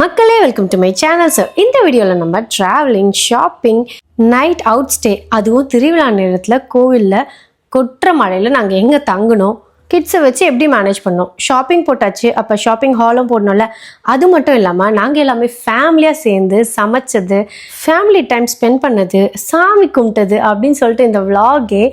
மக்களே welcome to my channel. Sir இந்த வீடியோவில் நம்ம travelling, shopping, night out stay, அதுவும் திருவிழா நேரத்தில் கோவிலில் கொற்ற மழையில் நாங்கள் எங்கே தங்கினோம், கிட்ஸை வச்சு எப்படி மேனேஜ் பண்ணோம், ஷாப்பிங் போட்டாச்சு, அப்போ ஷாப்பிங் ஹாலும் போடணும்ல. அது மட்டும் இல்லாமல் நாங்கள் எல்லாமே ஃபேமிலியாக சேர்ந்து சமைச்சது, ஃபேமிலி டைம் ஸ்பெண்ட் பண்ணது, சாமி கும்பிட்டது அப்படின்னு சொல்லிட்டு இந்த விலாகே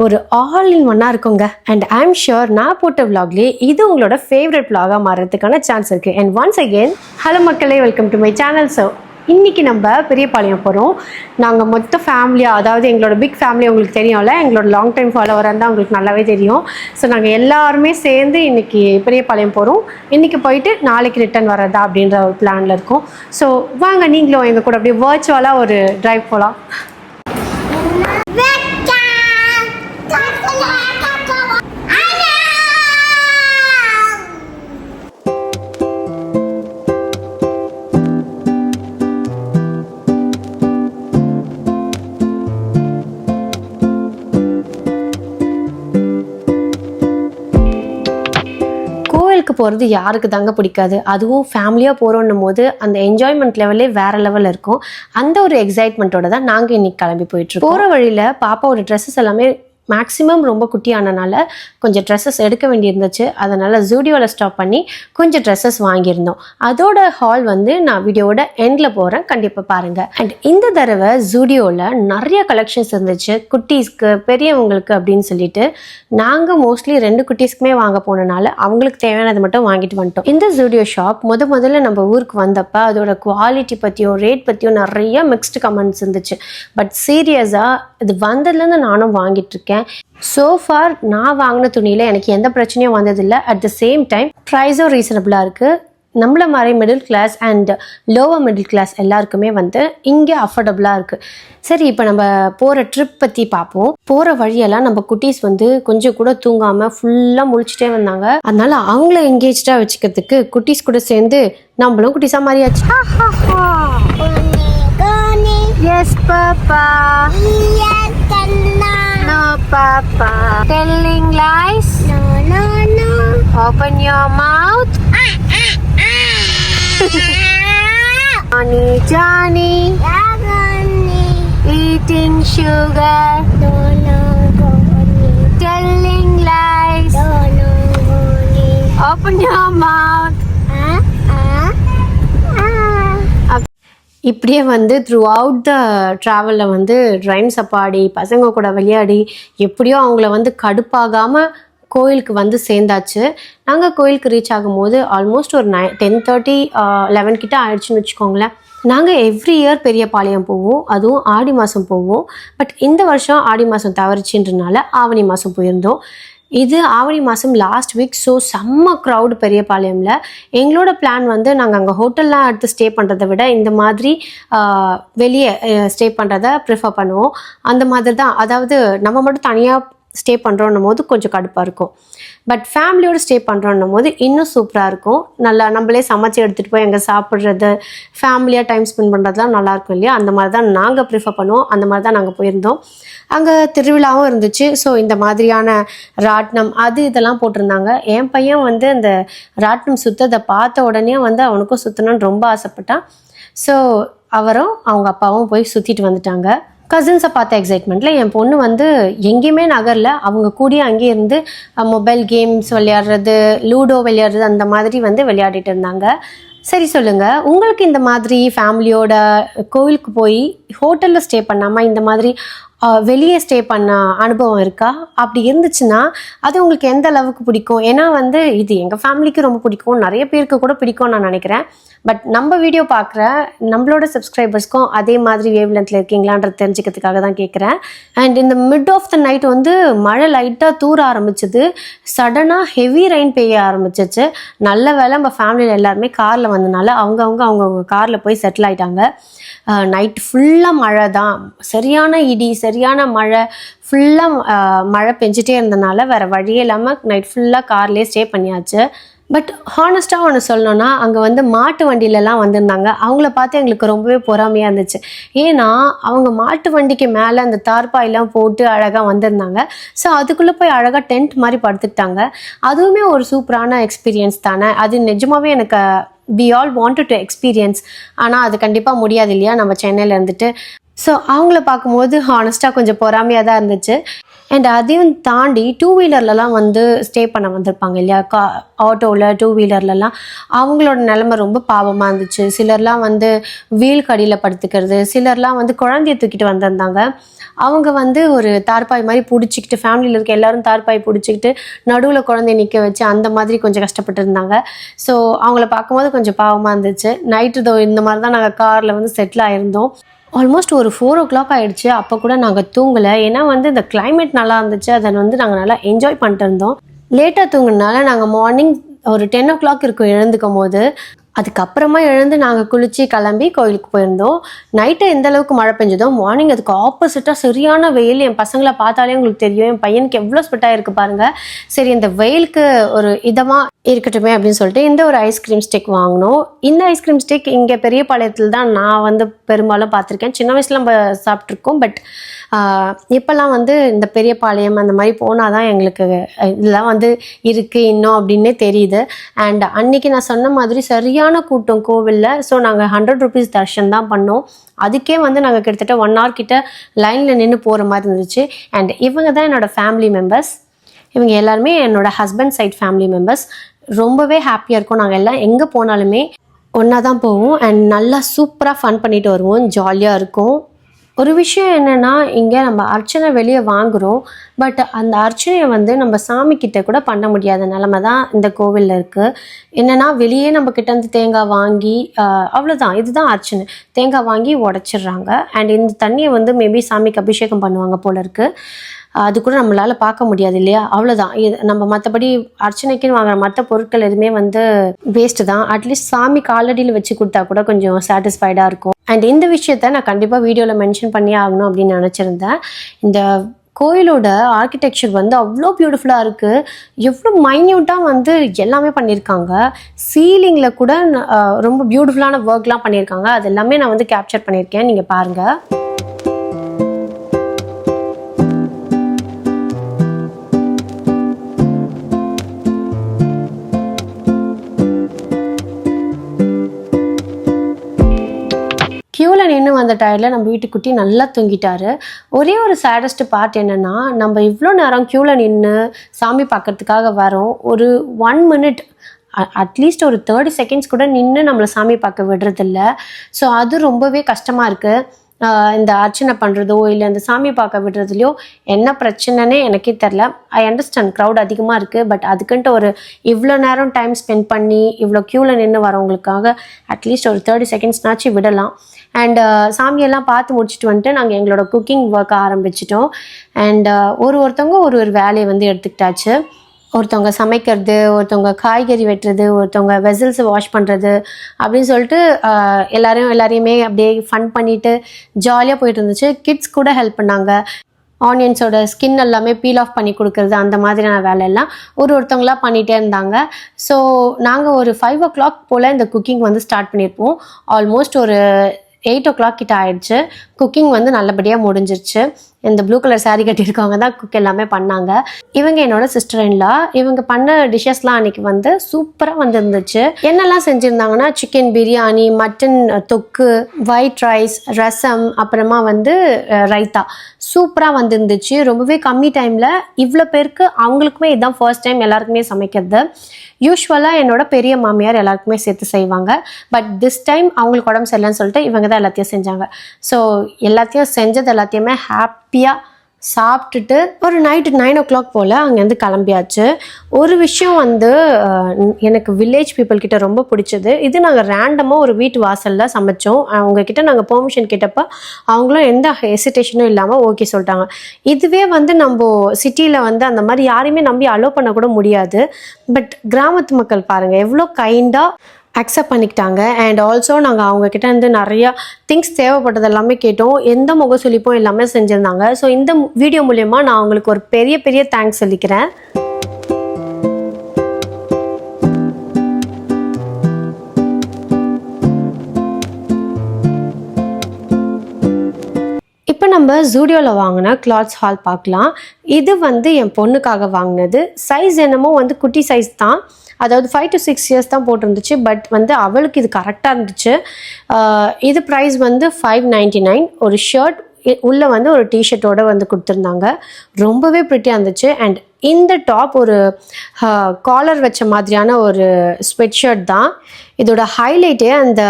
ஒரு ஆல் இன் ஒன்னாக இருக்குங்க. அண்ட் ஐ எம் ஷுர் நான் போட்ட விலாக்லேயே இது உங்களோட ஃபேவரட் விலாகாக மாறுறதுக்கான சான்ஸ் இருக்குது. அண்ட் ஒன்ஸ் அகெயின் ஹலோ மக்களே, welcome to my channel. So இன்றைக்கி நம்ம பெரியபாளையம் போகிறோம். நாங்கள் மொத்த ஃபேமிலியாக, அதாவது எங்களோட பிக் ஃபேமிலி உங்களுக்கு தெரியும்ல, எங்களோட லாங் டைம் ஃபாலோவராக இருந்தால் உங்களுக்கு நல்லாவே தெரியும். ஸோ நாங்கள் எல்லாருமே சேர்ந்து இன்றைக்கி பெரியபாளையம் போகிறோம். இன்றைக்கி போயிட்டு நாளைக்கு ரிட்டர்ன் வர்றதா அப்படின்ற ஒரு பிளானில் இருக்கோம். ஸோ வாங்க நீங்களும் எங்கள் கூட அப்படியே வர்ச்சுவலாக ஒரு ட்ரைவ் போகலாம். போகிறது யாருக்கு தாங்க பிடிக்காது? அதுவும் ஃபேமிலியாக போகிறோன்னும் போது அந்த என்ஜாய்மெண்ட் லெவலே வேறு லெவலில் இருக்கும். அந்த ஒரு எக்ஸைட்மெண்ட்டோட தான் நாங்கள் இன்றைக்கி கிளம்பி போயிட்டுருக்கோம். போகிற வழியில் பாப்பாவோட ட்ரெஸ்ஸஸ் எல்லாமே மேக்ஸிமம் ரொம்ப குட்டியானனால கொஞ்சம் ட்ரெஸ்ஸஸ் எடுக்க வேண்டியிருந்துச்சு. அதனால் ஜூடியோவில் ஸ்டாப் பண்ணி கொஞ்சம் ட்ரெஸ்ஸஸ் வாங்கியிருந்தோம். அதோட ஹால் வந்து நான் வீடியோவோட எண்டில் போகிறேன், கண்டிப்பாக பாருங்கள். அண்ட் இந்த தடவை ஜூடியோவில் நிறைய கலெக்ஷன்ஸ் இருந்துச்சு, குட்டீஸ்க்கு பெரியவங்களுக்கு அப்படின்னு சொல்லிட்டு. நாங்கள் மோஸ்ட்லி 2 குட்டீஸ்க்குமே வாங்க போனனால அவங்களுக்கு தேவையானது மட்டும் வாங்கிட்டு வந்துட்டோம். இந்த ஜூடியோ ஷாப் முதல்ல நம்ம ஊருக்கு வந்தப்போ அதோட குவாலிட்டி பற்றியும் ரேட் பற்றியும் நிறைய மிக்ஸ்டு கமெண்ட்ஸ் இருந்துச்சு. பட் சீரியஸாக இது வந்ததுலேருந்து நானும் வாங்கிட்டு இருக்கேன். So far நான் வாங்கின துணியில் எனக்கு எந்த பிரச்சனையும் வந்ததில்லை. அட் த சேம் டைம் ப்ரைஸும் ரீசனபிளாக இருக்குது. நம்மள மாதிரி middle class and lower middle class எல்லாருக்குமே வந்து இங்கே அஃபோர்டபுளாக இருக்குது. சரி, இப்போ நம்ம போகிற ட்ரிப் பற்றி பார்ப்போம். போகிற வழியெல்லாம் நம்ம குட்டீஸ் வந்து கொஞ்சம் கூட தூங்காமல் ஃபுல்லாக முழிச்சிட்டே வந்தாங்க. அதனால அவங்கள என்கேஜாக வச்சுக்கிறதுக்கு குட்டீஸ் கூட சேர்ந்து நம்மளும் குட்டீஸாக மாறியாச்சு. Yes, Papa. Yes, Kanna. No, Papa. Telling lies? No, no, no. Open your mouth. Johnny, Johnny. Johnny. Eating sugar. No, no, Johnny. Telling lies. No, no, Johnny. Open your mouth. இப்படியே வந்து த்ரூ அவுட் த ட்ராவலில் வந்து ரைம்ஸை பாடி பசங்க கூட விளையாடி எப்படியோ அவங்கள வந்து கடுப்பாகாமல் கோயிலுக்கு வந்து சேர்ந்தாச்சு. நாங்கள் கோயிலுக்கு ரீச் ஆகும்போது ஆல்மோஸ்ட் ஒரு 10:30, 11 கிட்ட ஆயிடுச்சுன்னு வச்சுக்கோங்களேன். நாங்கள் எவ்ரி இயர் பெரியபாளையம் போவோம், அதுவும் ஆடி மாதம் போவோம். பட் இந்த வருஷம் ஆடி மாதம் தவறிச்சுன்றனால ஆவணி மாதம் போயிருந்தோம். இது ஆவணி மாதம் லாஸ்ட் வீக். ஸோ செம்ம க்ரௌடு பெரியபாளையமில். எங்களோட பிளான் வந்து நாங்கள் அங்கே ஹோட்டல்லாம் எடுத்து ஸ்டே பண்ணுறதை விட இந்த மாதிரி வெளியே ஸ்டே பண்ணுறத ப்ரிஃபர் பண்ணுவோம். அந்த மாதிரி தான், அதாவது நம்ம மட்டும் தனியாக ஸ்டே பண்ணுறோன்னும் போது கொஞ்சம் கடுப்பாக இருக்கும். பட் ஃபேமிலியோடு ஸ்டே பண்ணுறோன்னும் போது இன்னும் சூப்பராக இருக்கும். நல்லா நம்மளே சமைச்சு எடுத்துகிட்டு போய் எங்கே சாப்பிட்றது, ஃபேமிலியாக டைம் ஸ்பெண்ட் பண்ணுறதுலாம் நல்லாயிருக்கும் இல்லையா? அந்த மாதிரி தான் நாங்கள் ப்ரிஃபர் பண்ணுவோம். அந்த மாதிரி தான் நாங்கள் போயிருந்தோம். அங்கே திருவிழாவும் இருந்துச்சு. ஸோ இந்த மாதிரியான ராட்டினம் அது இதெல்லாம் போட்டிருந்தாங்க. என் பையன் வந்து அந்த ராட்டினம் சுற்றதை பார்த்த உடனே வந்து அவனுக்கும் சுற்றணும்னு ரொம்ப ஆசைப்பட்டான். ஸோ அவரும் அவங்க அப்பாவும் போய் சுற்றிட்டு வந்துட்டாங்க. கசின்ஸை பார்த்த எக்ஸைட்மெண்ட்டில் என் பொண்ணு வந்து எங்கேயுமே நகரில் அவங்க கூடிய அங்கேயே இருந்து மொபைல் கேம்ஸ் விளையாடுறது, லூடோ விளையாடுறது அந்த மாதிரி வந்து விளையாடிட்டு இருந்தாங்க. சரி சொல்லுங்கள், உங்களுக்கு இந்த மாதிரி ஃபேமிலியோட கோவிலுக்கு போய் ஹோட்டலில் ஸ்டே பண்ணாமல் இந்த மாதிரி வெளியே ஸ்டே பண்ண அனுபவம் இருக்கா? அப்படி இருந்துச்சுன்னா அது உங்களுக்கு எந்த அளவுக்கு பிடிக்கும்? ஏன்னா வந்து இது எங்கள் ஃபேமிலிக்கு ரொம்ப பிடிக்கும், நிறைய பேருக்கு கூட பிடிக்கும்னு நான் நினைக்கிறேன். பட் நம்ம வீடியோ பார்க்குற நம்மளோட சப்ஸ்கிரைபர்ஸ்க்கும் அதே மாதிரி வேவ் லென்த்தில் இருக்கீங்களான்றது தெரிஞ்சுக்கிறதுக்காக தான் கேட்குறேன். அண்ட் இந்த மிட் ஆஃப் த நைட் வந்து மழை லைட்டாக தூர ஆரம்பிச்சிது. சடனாக ஹெவி ரெயின் பெய்ய ஆரம்பிச்சிச்சு. நல்ல வேளை நம்ம ஃபேமிலியில் எல்லாருமே காரில் வந்தனால அவங்கவுங்க காரில் போய் செட்டில் ஆகிட்டாங்க. நைட் ஃபுல்லாக மழை தான், சரியான இடி, சரியான மழை, ஃபுல்லாக மழை பெஞ்சிட்டே இருந்தனால வேறு வழியே இல்லாமல் நைட் ஃபுல்லாக கார்லேயே ஸ்டே பண்ணியாச்சு. பட் ஹானஸ்ட்டாக ஒன்று சொல்லணும்னா அங்கே வந்து மாட்டு வண்டியிலலாம் வந்திருந்தாங்க. அவங்கள பார்த்து எங்களுக்கு ரொம்பவே பொறாமையாக இருந்துச்சு. ஏன்னா அவங்க மாட்டு வண்டிக்கு மேலே அந்த தார்பாயெல்லாம் போட்டு அழகாக வந்திருந்தாங்க. ஸோ அதுக்குள்ளே போய் அழகாக டென்ட் மாதிரி படுத்துக்கிட்டாங்க. அதுவுமே ஒரு சூப்பரான எக்ஸ்பீரியன்ஸ் தானே. அது நிஜமாகவே எனக்கு we all wanted to experience. ஆனால் அது கண்டிப்பாக முடியாது இல்லையா நம்ம சென்னையில் இருந்துட்டு. ஸோ அவங்கள பார்க்கும்போது ஹானஸ்ட்டாக கொஞ்சம் பொறாமையாக தான் இருந்துச்சு. அண்ட் அதையும் தாண்டி டூ வீலர்லலாம் வந்து ஸ்டே பண்ண வந்திருப்பாங்க இல்லையா, ஆட்டோவில் டூ வீலர்லலாம் அவங்களோட நிலைமை ரொம்ப பாவமாக இருந்துச்சு. சிலர்லாம் வந்து வீல் கடியில் படுத்துக்கிறது, சிலர்லாம் வந்து குழந்தைய தூக்கிட்டு வந்திருந்தாங்க. அவங்க வந்து ஒரு தார்பாய் மாதிரி பிடிச்சிக்கிட்டு, ஃபேமிலியில் இருக்க எல்லாரும் தார்பாய் பிடிச்சிக்கிட்டு நடுவில் குழந்தைய நிற்க வச்சு அந்த மாதிரி கொஞ்சம் கஷ்டப்பட்டு இருந்தாங்க. ஸோ அவங்கள பார்க்கும்போது கொஞ்சம் பாவமாக இருந்துச்சு. நைட்டு இந்த மாதிரி தான் நாங்கள் காரில் வந்து செட்டில் ஆகிருந்தோம். ஆல்மோஸ்ட் ஒரு 4 o'clock ஆகிடுச்சு. அப்போ கூட நாங்கள் தூங்கலை. ஏன்னா வந்து இந்த கிளைமேட் நல்லா இருந்துச்சு, அதை வந்து நாங்கள் நல்லா என்ஜாய் பண்ணிட்டு இருந்தோம். லேட்டாக தூங்குனால நாங்கள் மார்னிங் ஒரு 10 o'clock இருக்கும் எழுந்துக்கும் போது. அதுக்கப்புறமா எழுந்து நாங்கள் குளித்து கிளம்பி கோயிலுக்கு போயிருந்தோம். நைட்டு எந்த அளவுக்கு மழை பெஞ்சதோ மார்னிங் அதுக்கு ஆப்போசிட்டாக சரியான வெயில். என் பசங்களை பார்த்தாலே உங்களுக்கு தெரியும் என் பையனுக்கு எவ்வளோ ஸ்வெட்டாக இருக்குது பாருங்கள். சரி, இந்த வெயிலுக்கு ஒரு இதமாக இருக்கட்டுமே அப்படின்னு சொல்லிட்டு இந்த ஒரு ஐஸ்கிரீம் ஸ்டிக் வாங்கினோம். இந்த ஐஸ்கிரீம் ஸ்டிக் இங்கே பெரியபாளையத்தில் தான் நான் வந்து பெரும்பாலும் பார்த்துருக்கேன். சின்ன வயசில் நம்ம சாப்பிட்ருக்கோம். பட் இப்போல்லாம் வந்து இந்த பெரியபாளையம் அந்த மாதிரி போனால் தான் எங்களுக்கு இதெல்லாம் வந்து இருக்குது இன்னும் அப்படின்னே தெரியுது. அண்ட் அன்றைக்கி நான் சொன்ன மாதிரி சரியான கூட்டம் கோவிலில். ஸோ நாங்கள் 100 rupees தர்ஷன் தான் பண்ணோம். அதுக்கே வந்து நாங்கள் கிட்டத்தட்ட 1 hour கிட்ட லைனில் நின்று போகிற மாதிரி இருந்துச்சு. அண்ட் இவங்க தான் என்னோடய ஃபேமிலி மெம்பர்ஸ். இவங்க எல்லாருமே என்னோடய ஹஸ்பண்ட் சைட் ஃபேமிலி மெம்பர்ஸ். ரொம்பவே ஹாப்பியாக இருக்கும். நாங்கள் எல்லாம் எங்கே போனாலுமே ஒன்றா தான் போவோம். அண்ட் நல்லா சூப்பராக ஃபன் பண்ணிட்டு வருவோம். ஜாலியாக இருக்கும். ஒரு விஷயம் என்னென்னா, இங்கே நம்ம அர்ச்சனை வெளியே வாங்குகிறோம். பட் அந்த அர்ச்சனையை வந்து நம்ம சாமிக்கிட்ட கூட பண்ண முடியாத நிலமை தான் இந்த கோவிலில் இருக்குது. என்னென்னா, வெளியே நம்ம கிட்டேருந்து தேங்காய் வாங்கி அவ்வளோதான், இதுதான் அர்ச்சனை. தேங்காய் வாங்கி உடச்சிட்றாங்க. அண்ட் இந்த தண்ணியை வந்து மேபி சாமிக்கு அபிஷேகம் பண்ணுவாங்க போல இருக்குது. அது கூட நம்மளால் பார்க்க முடியாது இல்லையா, அவ்வளோதான். இது நம்ம மற்றபடி அர்ச்சனைக்குன்னு வாங்குற மற்ற பொருட்கள் எதுவுமே வந்து வேஸ்ட்டு தான். அட்லீஸ்ட் சாமி காலடியில் வச்சு கொடுத்தா கூட கொஞ்சம் சாட்டிஸ்ஃபைடாக இருக்கும். அண்ட் இந்த விஷயத்த நான் கண்டிப்பாக வீடியோவில் மென்ஷன் பண்ணி ஆகணும் அப்படின்னு நினச்சிருந்தேன். இந்த கோயிலோட ஆர்கிடெக்சர் வந்து அவ்வளோ பியூட்டிஃபுல்லாக இருக்குது. எவ்வளோ மைன்யூட்டாக வந்து எல்லாமே பண்ணியிருக்காங்க. சீலிங்கில் கூட ரொம்ப பியூட்டிஃபுல்லான ஒர்க்லாம் பண்ணியிருக்காங்க. அது எல்லாமே நான் வந்து கேப்சர் பண்ணியிருக்கேன், நீங்கள் பாருங்கள். க்யூவில் நின்று வந்த டயர்டில் நம்ம வீட்டுக்குட்டி நல்லா தூங்கிட்டாரு. ஒரே ஒரு சேடஸ்ட் பார்ட் என்னென்னா, நம்ம இவ்வளோ நேரம் க்யூவில் நின்று சாமி பார்க்கறதுக்காக வரோம். ஒரு 1 minute அட்லீஸ்ட் ஒரு 30 seconds கூட நின்று நம்மளை சாமி பார்க்க விடுறதில்ல. ஸோ அது ரொம்பவே கஷ்டமாக இருக்குது. இந்த அர்ச்சனை பண்ணுறதோ இல்லை இந்த சாமி பார்க்க விடுறதுலையோ என்ன பிரச்சனைனே எனக்கே தெரில. ஐ அண்டர்ஸ்டாண்ட் க்ரௌட் அதிகமாக இருக்குது. பட் அதுக்குன்ட்டு ஒரு இவ்வளோ நேரம் டைம் ஸ்பெண்ட் பண்ணி இவ்வளோ க்யூவில் நின்று வரவங்களுக்காக அட்லீஸ்ட் ஒரு 30 secondsனாச்சும் விடலாம். அண்ட் சாமியெல்லாம் பார்த்து முடிச்சுட்டு வந்துட்டு நாங்கள் எங்களோட குக்கிங் ஒர்க்கை ஆரம்பிச்சிட்டோம். அண்ட் ஒருத்தவங்க ஒரு வேலையை வந்து எடுத்துக்கிட்டாச்சு. ஒருத்தவங்க சமைக்கிறது, ஒருத்தவங்க காய்கறி வெட்டுறது, ஒருத்தவங்க வெசல்ஸை வாஷ் பண்ணுறது அப்படின்னு சொல்லிட்டு எல்லாரையுமே அப்படியே ஃபன் பண்ணிவிட்டு ஜாலியாக போயிட்டு இருந்துச்சு. கிட்ஸ் கூட ஹெல்ப் பண்ணாங்க. ஆனியன்ஸோட ஸ்கின் எல்லாமே பீல் ஆஃப் பண்ணி கொடுக்குறது, அந்த மாதிரியான வேலையெல்லாம் ஒருத்தவங்களாக பண்ணிகிட்டே இருந்தாங்க. ஸோ நாங்கள் ஒரு 5 o'clock போல் இந்த குக்கிங் வந்து ஸ்டார்ட் பண்ணியிருப்போம். ஆல்மோஸ்ட் ஒரு 8 o'clock கிட்ட ஆயிடுச்சு. குக்கிங் வந்து நல்லபடியாக முடிஞ்சிருச்சு. இந்த ப்ளூ கலர் சாரீ கட்டியிருக்கவங்க தான் குக் எல்லாமே பண்ணாங்க. இவங்க என்னோட சிஸ்டர் இன்லா. இவங்க பண்ண டிஷ்ஷஸ்லாம் அன்றைக்கி வந்து சூப்பராக வந்துருந்துச்சு. என்னெல்லாம் செஞ்சுருந்தாங்கன்னா, சிக்கன் பிரியாணி, மட்டன் தொக்கு, ஒயிட் ரைஸ், ரசம், அப்புறமா வந்து ரைத்தா சூப்பராக வந்துருந்துச்சு. ரொம்பவே கம்மி டைமில் இவ்வளோ பேருக்கு. அவங்களுக்குமே இதுதான் ஃபர்ஸ்ட் டைம் எல்லாருக்குமே சமைக்கிறது. யூஸ்வலாக என்னோட பெரிய மாமியார் எல்லாருக்குமே சேர்த்து செய்வாங்க. பட் திஸ் டைம் அவங்களுக்கு உடம்பு சரியில்லைன்னு சொல்லிட்டு இவங்க தான் எல்லாத்தையும் செஞ்சாங்க. ஸோ எல்லாத்தையும் செஞ்சது எல்லாத்தையுமே ஹாப்பியாக சாப்பிட்டுட்டு ஒரு நைட்டு 9 o'clock போல் அங்கேருந்து கிளம்பியாச்சு. ஒரு விஷயம் வந்து எனக்கு வில்லேஜ் பீப்புள் கிட்ட ரொம்ப பிடிச்சது. இது நாங்கள் ரேண்டமாக ஒரு வீட்டு வாசலில் சமைச்சோம். அவங்கக்கிட்ட நாங்கள் பெர்மிஷன் கேட்டப்போ அவங்களும் எந்த ஹெசிடேஷனும் இல்லாமல் ஓகே சொல்லிட்டாங்க. இதுவே வந்து நம்ம சிட்டியில் வந்து அந்த மாதிரி யாரையுமே நம்பி அலோவ் பண்ணக்கூட முடியாது. பட் கிராமத்து மக்கள் பாருங்கள் எவ்வளோ கைண்டாக அக்செப்ட் பண்ணிக்கிட்டாங்க. அண்ட் ஆல்சோ நாங்கள் அவங்கக்கிட்ட இருந்து நிறையா திங்ஸ் தேவைப்பட்டது எல்லாமே கேட்டோம். எந்த முகசுலிப்பும் எல்லாமே செஞ்சுருந்தாங்க. ஸோ இந்த வீடியோ மூலயமா நான் அவங்களுக்கு ஒரு பெரிய தேங்க்ஸ் சொல்லிக்கிறேன். இப்போ நம்ம ஜூடியோவில் வாங்கின கிளாத்ஸ் ஹால் பார்க்கலாம். இது வந்து என் பொண்ணுக்காக வாங்கினது. சைஸ் என்னமோ வந்து குட்டி சைஸ் தான். அதாவது 5 to 6 இயர்ஸ் தான் போட்டிருந்துச்சு. பட் வந்து அவளுக்கு இது கரெக்டாக இருந்துச்சு. இது ப்ரைஸ் வந்து $599. ஒரு ஷர்ட் உள்ளே வந்து ஒரு டிஷர்ட்டோட வந்து கொடுத்துருந்தாங்க. ரொம்பவே ப்ரிட்டியாக இருந்துச்சு. அண்ட் இந்த டாப் ஒரு காலர் வச்ச மாதிரியான ஒரு ஸ்வெட் ஷர்ட் தான். இதோட ஹைலைட்டே அந்த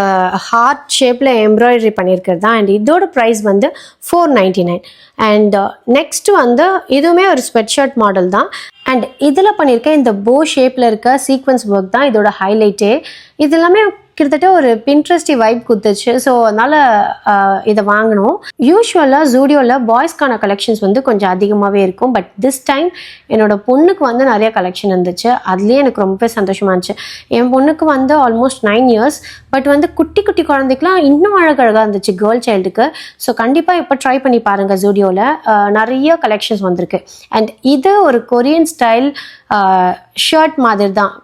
ஹார்ட் ஷேப்பில் எம்ப்ராய்டரி பண்ணியிருக்கிறது தான். அண்ட் இதோட ப்ரைஸ் வந்து $499. அண்ட் நெக்ஸ்ட் வந்து இதுவுமே ஒரு ஸ்வெட் ஷர்ட் மாடல் தான். அண்ட் இதில் பண்ணியிருக்க இந்த போ ஷேப்பில் இருக்க சீக்வன்ஸ் ஒர்க் தான் இதோட ஹைலைட்டே. இது எல்லாமே கிட்டத்தட்ட ஒரு பின்ட்ரெஸ்டி வைப் கொடுத்துச்சு. ஸோ அதனால் இதை வாங்கினோம். யூஸ்வலாக ஜூடியோவில் பாய்ஸ்க்கான கலெக்ஷன்ஸ் வந்து கொஞ்சம் அதிகமாகவே இருக்கும். பட் திஸ் டைம் என்னோடய பொண்ணுக்கு வந்து நிறைய கலெக்ஷன் இருந்துச்சு. அதுலேயே எனக்கு ரொம்பவே சந்தோஷமாக இருந்துச்சு. என் பொண்ணுக்கு வந்து ஆல்மோஸ்ட் 9 இயர்ஸ். பட் வந்து குட்டி குட்டி குழந்தைக்கெலாம் இன்னும் அழகழகாக இருந்துச்சு, கேர்ள் சைல்டுக்கு. ஸோ கண்டிப்பாக இப்போ ட்ரை பண்ணி பாருங்கள். ஜூடியோவில் நிறைய கலெக்ஷன்ஸ் வந்திருக்கு. அண்ட் இது ஒரு கொரியன் ஸ்டைல் ஷர்ட் மாதிரி தான்.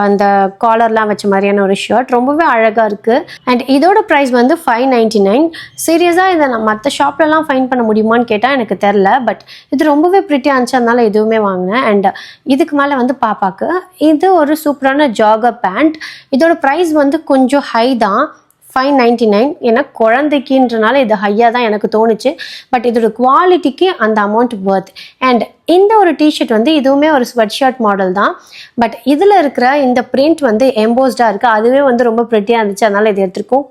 அந்த காலர்லாம் வச்ச மாதிரியான ஒரு ஷர்ட் ரொம்பவே அழகாக இருக்குது. அண்ட் இதோட ப்ரைஸ் வந்து $599. சீரியஸாக இதை நான் மற்ற ஷாப்லலாம் ஃபைன் பண்ண முடியுமான்னு கேட்டால் எனக்கு தெரில. பட் இது ரொம்பவே ப்ரிட்டியாக இருந்துச்சு, அதனால எதுவுமே வாங்கினேன். அண்ட் இதுக்கு மேலே வந்து பாப்பாக்கு இது ஒரு சூப்பரான ஜாகர் பேண்ட். இதோட ப்ரைஸ் வந்து கொஞ்சம் ஹை தான், $599. ஏன்னா குழந்தைக்குன்றனால இது ஹையாக தான் எனக்கு தோணுச்சு. பட் இதோட குவாலிட்டிக்கு அந்த அமௌண்ட் ஒர்த். அண்ட் இந்த ஒரு டிஷர்ட் வந்து இதுவுமே ஒரு ஸ்வெட் ஷர்ட் மாடல் தான். பட் இதில் இருக்கிற இந்த பிரிண்ட் வந்து எம்போஸ்டாக இருக்குது. அதுவே வந்து ரொம்ப ப்ரிட்டியாக இருந்துச்சு, அதனால் இது எடுத்துருக்கோம்.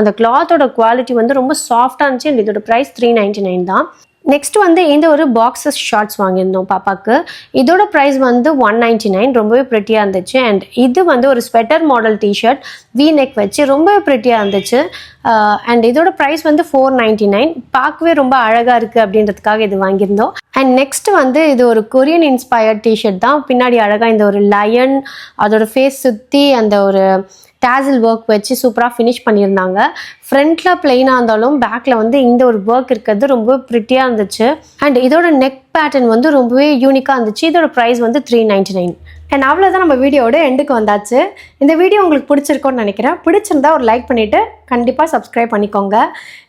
அந்த கிளாத்தோட குவாலிட்டி வந்து ரொம்ப சாஃப்டாக இருந்துச்சு. அண்ட் இதோட ப்ரைஸ் $399 தான். நெக்ஸ்ட் வந்து இந்த ஒரு பாக்ஸஸ் ஷார்ட்ஸ் வாங்கியிருந்தோம் பாப்பாவுக்கு. இதோட ப்ரைஸ் வந்து $199. ரொம்பவே ப்ரிட்டியாக இருந்துச்சு. அண்ட் இது வந்து ஒரு sweater model t shirt V neck வச்சு ரொம்பவே ப்ரிட்டியாக இருந்துச்சு. அண்ட் இதோட ப்ரைஸ் வந்து $499. பார்க்கவே ரொம்ப அழகாக இருக்குது அப்படின்றதுக்காக இது வாங்கியிருந்தோம். அண்ட் நெக்ஸ்ட் வந்து இது ஒரு கொரியன் இன்ஸ்பயர்ட் டிஷர்ட் தான். பின்னாடி அழகாக இந்த ஒரு லயன் அதோட ஃபேஸ் சுற்றி அந்த ஒரு டேசில் ஒர்க் வச்சு சூப்பராக ஃபினிஷ் பண்ணியிருந்தாங்க. ஃப்ரண்ட்டில் பிளெயினாக இருந்தாலும் பேக்கில் வந்து இந்த ஒரு ஒர்க் இருக்கிறது ரொம்ப ப்ரிட்டியாக இருந்துச்சு. அண்ட் இதோட நெக் பேட்டர்ன் வந்து ரொம்பவே யூனிக்காக இருந்துச்சு. இதோட ப்ரைஸ் வந்து $399. அண்ட் அவ்வளோதான், நம்ம வீடியோட எண்டுக்கு வந்தாச்சு. இந்த வீடியோ உங்களுக்கு பிடிச்சிருக்கோன்னு நினைக்கிறேன். பிடிச்சிருந்தா ஒரு லைக் பண்ணிவிட்டு கண்டிப்பாக சப்ஸ்கிரைப் பண்ணிக்கோங்க.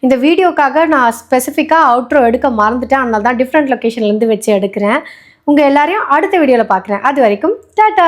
இந்த வீடியோக்காக நான் ஸ்பெசிஃபிக்காக அவுட்ரோ எடுக்க மறந்துட்டேன், அதனால தான் டிஃப்ரெண்ட் லொக்கேஷன்லேருந்து வச்சு எடுக்கிறேன். உங்கள் எல்லாரையும் அடுத்த வீடியோவில் பார்க்குறேன். அது வரைக்கும் டாட்டா.